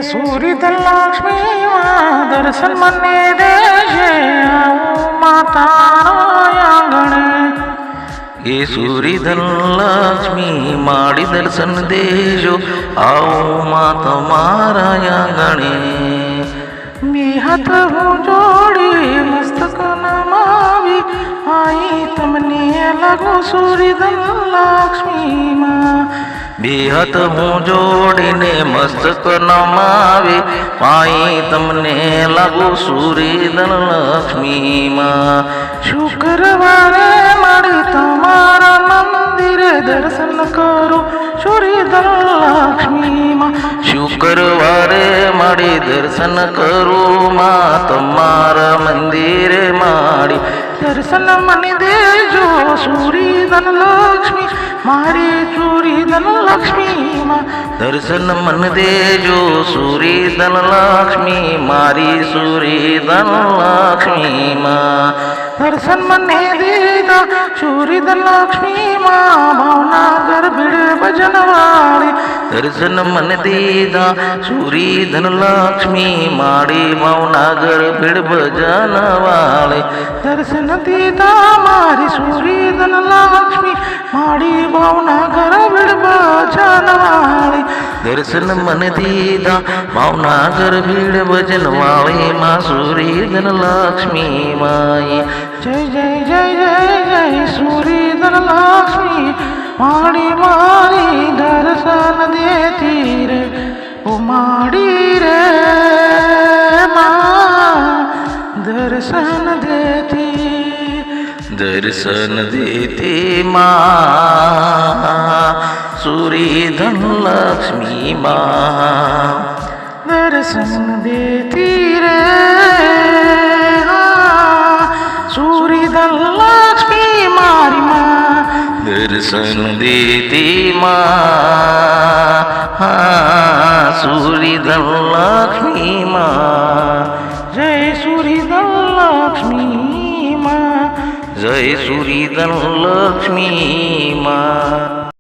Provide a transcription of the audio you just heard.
સુરીધર લક્ષ્મી માં દર્શન મને દેજે આવું માતાનો આંગણે. એ સુરીધર લક્ષ્મી માડી દર્શન દેજો આવો માં તમારા આંગણે. બે હાથ હું જોડી મસ્તક નમાવી આઈ તમને લાગુ સુરીધર લક્ષ્મી માં. બે હાથ હું જોડીને મસ્તક નમાવી પાઈ તમને લાગુ સુરીધર લક્ષ્મી માં. શુક્રવારે મારી તમારા મંદિરે દર્શન કરું સુરીધર લક્ષ્મી માં. શુક્રવારે માડી દર્શન કરું માં તમારા મંદિરે માડી. દર્શન મને દેજો સુરીધર લક્ષ્મી મારી સુરીધર લક્ષ્મી માં. દર્શન મન દેજો સુરીધર લક્ષ્મી મારી સુરીધર લક્ષ્મી માં. દર્શન મને દેજો સુરીધર લક્ષ્મી માં ભાવનગર ભીડ ભજન વાળી. દર્શન મન દીધા સુરીધર લક્ષ્મી માડી ભાવનગર ભીડ ભજન વાળી. દર્શન દીધા મારી સુરીધર લક્ષ્મી માડી ભાવનગર ભીડ ભજન વાળી. દર્શન મન દીધા ભાવનગર ભીડ ભજન વાળી માં સુરીધર લક્ષ્મી માઈ. જય જય જય જય જય સુરીધર લક્ષ્મી માડી મારી દર્શન દેતી રે ઓ માડી રે માં દર્શન દેતી. દર્શન દેતી માં સુરીધર લક્ષ્મી માં. દર્શન દેતી રે સુરીધર લક્ષ્મી મારી માં. દર્શન દેતી માં સુરીધર લક્ષ્મી માં. જય સુરીધર લક્ષ્મી માં. જય સુરીધર લક્ષ્મી માં.